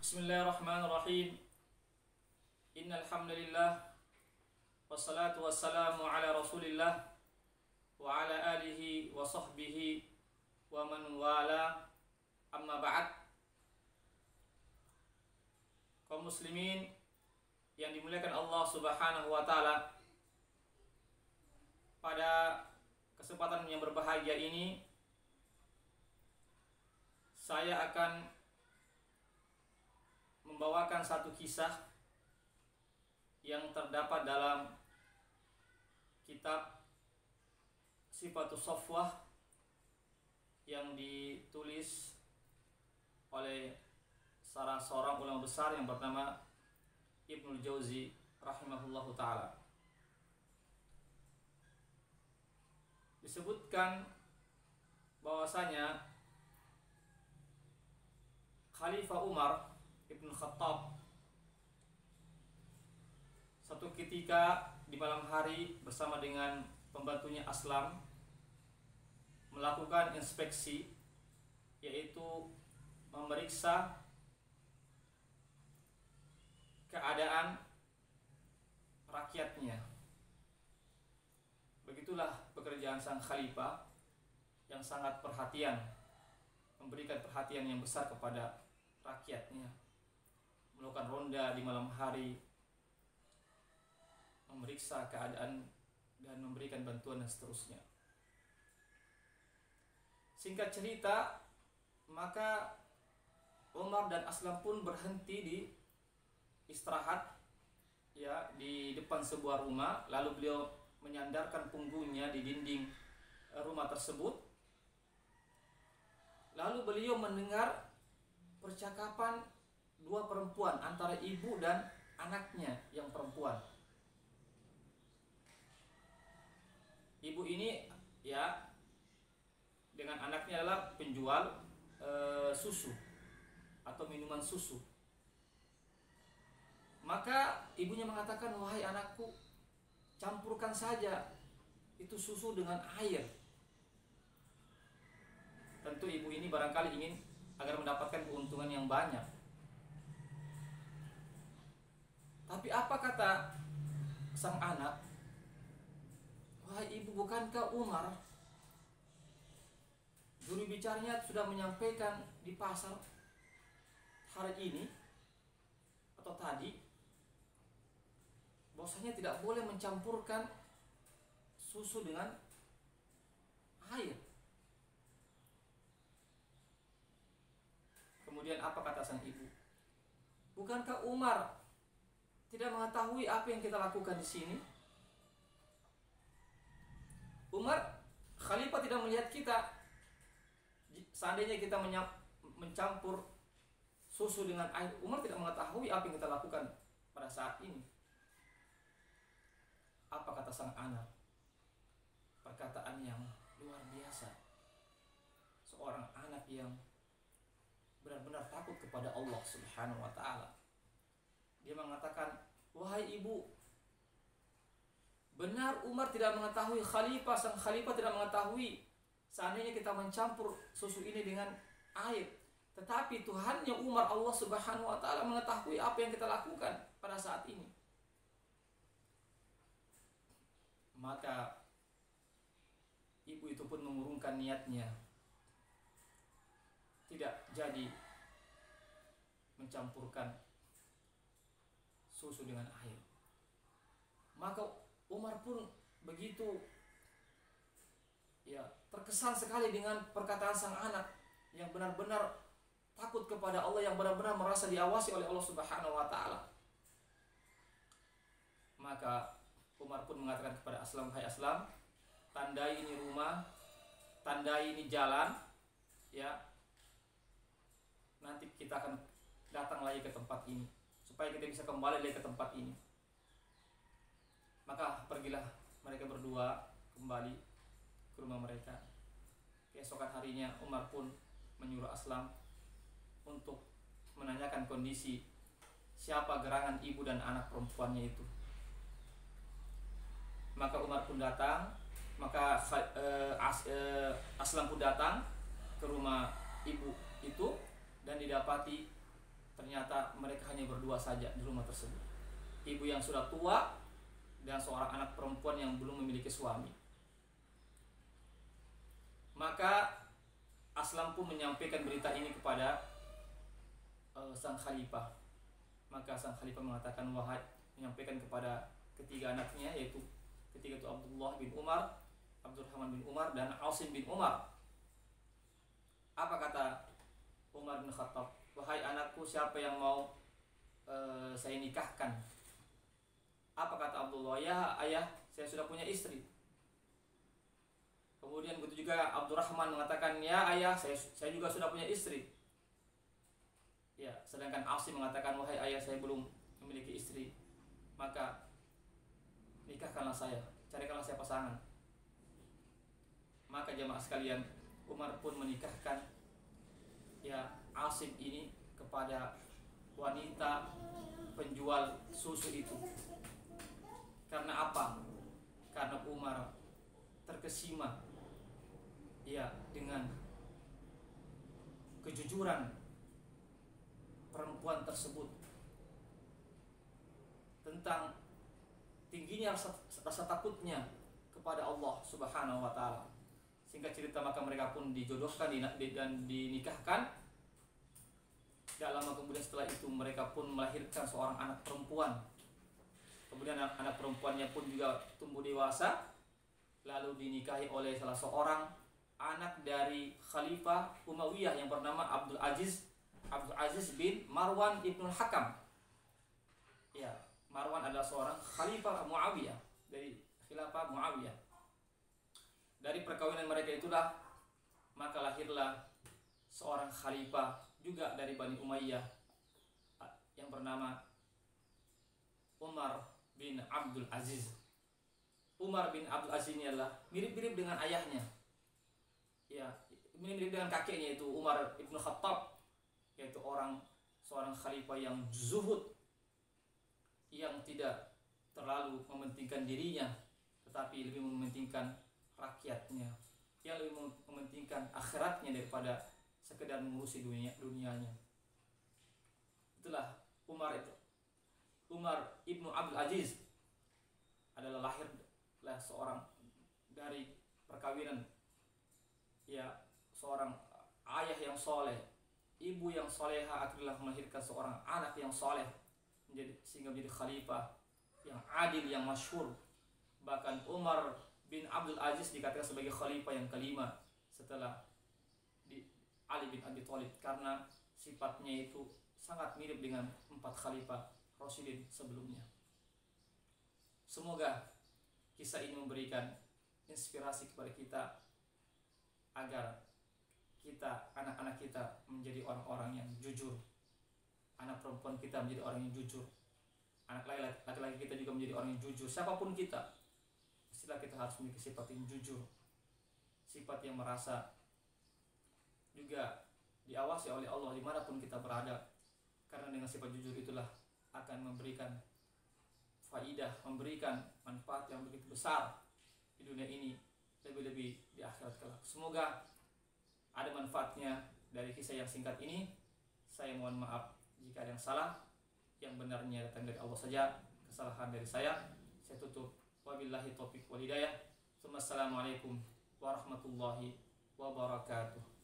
Bismillahirrahmanirrahim. Innal hamdalillah wassalatu wassalamu ala Rasulillah wa ala alihi wa sahbihi wa man wala, amma ba'd. Kaum muslimin yang dimuliakan Allah Subhanahu wa taala, pada kesempatan yang berbahagia ini saya akan membawakan satu kisah yang terdapat dalam kitab Sifatus Safwah yang ditulis oleh salah seorang ulama besar yang bernama Ibnul Jauzi rahimahullahu ta'ala. Disebutkan bahwasanya Khalifah Umar Ibn Khattab satu ketika di malam hari bersama dengan pembantunya Aslam melakukan inspeksi, yaitu memeriksa keadaan rakyatnya. Begitulah pekerjaan sang khalifah yang sangat perhatian, memberikan perhatian yang besar kepada rakyatnya, melakukan ronda di malam hari, memeriksa keadaan dan memberikan bantuan dan seterusnya. Singkat cerita, maka Umar dan Aslam pun berhenti di istirahat ya di depan sebuah rumah, lalu beliau menyandarkan punggungnya di dinding rumah tersebut. Lalu beliau mendengar percakapan dua perempuan antara ibu dan anaknya yang perempuan. Ibu ini ya dengan anaknya adalah penjual susu atau minuman susu. Maka ibunya mengatakan, "Wahai anakku, campurkan saja itu susu dengan air." Tentu ibu ini barangkali ingin agar mendapatkan keuntungan yang banyak. Tapi apa kata sang anak? "Wahai ibu, bukankah Umar, juru bicaranya sudah menyampaikan di pasar hari ini atau tadi bahwasanya tidak boleh mencampurkan susu dengan air?" Kemudian apa kata sang ibu? "Bukankah Umar tidak mengetahui apa yang kita lakukan di sini? Umar, khalifah tidak melihat kita. Seandainya kita mencampur susu dengan air, Umar tidak mengetahui apa yang kita lakukan pada saat ini." Apa kata sang anak? Perkataan yang luar biasa. Seorang anak yang benar-benar takut kepada Allah Subhanahu wa ta'ala. Dia mengatakan, "Wahai ibu, benar Umar tidak mengetahui, sang khalifah tidak mengetahui seandainya kita mencampur susu ini dengan air. Tetapi Tuhannya Umar, Allah Subhanahu wa ta'ala, mengetahui apa yang kita lakukan pada saat ini." Maka ibu itu pun mengurungkan niatnya, tidak jadi mencampurkan susu dengan air. Maka Umar pun begitu ya terkesan sekali dengan perkataan sang anak yang benar-benar takut kepada Allah, yang benar-benar merasa diawasi oleh Allah Subhanahu wa ta'ala. Maka Umar pun mengatakan kepada Aslam, "Hai Aslam, tandai ini rumah, tandai ini jalan, ya. Nanti kita akan datang lagi ke tempat ini supaya kita bisa kembali lagi ke tempat ini." Maka pergilah mereka berdua kembali ke rumah mereka. Keesokan harinya Umar pun menyuruh Aslam untuk menanyakan kondisi siapa gerangan ibu dan anak perempuannya itu. Maka Umar pun datang, maka Aslam pun datang ke rumah ibu itu dan didapati ternyata mereka hanya berdua saja di rumah tersebut. Ibu yang sudah tua dan seorang anak perempuan yang belum memiliki suami. Maka Aslam pun menyampaikan berita ini kepada sang khalifah. Maka sang khalifah mengatakan, wahai, menyampaikan kepada ketiga anaknya, yaitu ketiga itu Abdullah bin Umar, Abdurrahman bin Umar, dan Asim bin Umar. Apa kata Umar bin Khattab? Wahai anakku, siapa yang mau saya nikahkan? Apa kata Abdullah? Ya ayah, saya sudah punya istri. Kemudian begitu juga Abdurrahman mengatakan, ya ayah, saya juga sudah punya istri. Ya, sedangkan Asim mengatakan, wahai ayah, saya belum memiliki istri. Maka nikahkanlah saya, carikanlah saya pasangan. Maka jamaah sekalian, Umar pun menikahkan ya Asim ini kepada wanita penjual susu itu. Karena apa? Karena Umar terkesima ya dengan kejujuran perempuan tersebut, tentang tingginya rasa takutnya kepada Allah Subhanahu wa taala. Singkat cerita, maka mereka pun dijodohkan dan dinikahkan. Tidak lama kemudian setelah itu mereka pun melahirkan seorang anak perempuan. Kemudian anak perempuannya pun juga tumbuh dewasa, lalu dinikahi oleh salah seorang anak dari Khalifah Umayyah yang bernama Abdul Aziz bin Marwan ibnul Hakam. Ya, Marwan adalah seorang Khalifah Muawiyah dari Khilafah Muawiyah. Dari perkawinan mereka itulah maka lahirlah seorang khalifah juga dari Bani Umayyah yang bernama Umar bin Abdul Aziz. Umar bin Abdul Aziz ini adalah mirip-mirip dengan ayahnya. Ya, mirip-mirip dengan kakeknya, yaitu Umar ibn Khattab, yaitu seorang khalifah yang zuhud, yang tidak terlalu mementingkan dirinya, tetapi lebih mementingkan rakyatnya, yang lebih mementingkan akhiratnya daripada sekedar mengurusi dunianya. Itulah Umar ibnu Abdul Aziz adalah lahirlah seorang dari perkawinan ya seorang ayah yang soleh, ibu yang soleha, akhirnya melahirkan seorang anak yang soleh sehingga menjadi khalifah yang adil, yang masyhur. Bahkan Umar bin Abdul Aziz dikatakan sebagai khalifah yang kelima setelah Ali bin Abi Thalib, karena sifatnya itu sangat mirip dengan 4 khalifah Rasyidin sebelumnya. Semoga kisah ini memberikan inspirasi kepada kita agar kita, anak-anak kita menjadi orang-orang yang jujur, anak perempuan kita menjadi orang yang jujur, anak laki-laki kita juga menjadi orang yang jujur. Siapapun kita, pastilah kita harus memiliki sifat yang jujur, sifat yang merasa juga diawasi oleh Allah dimanapun kita berada, karena dengan sifat jujur itulah akan memberikan faidah, memberikan manfaat yang begitu besar di dunia ini, lebih-lebih di akhirat kelak. Semoga ada manfaatnya dari kisah yang singkat ini. Saya mohon maaf jika ada yang salah, yang benarnya datang dari Allah saja, kesalahan dari saya tutup. Wabillahi taufiq wal hidayah. Assalamualaikum warahmatullahi wabarakatuh.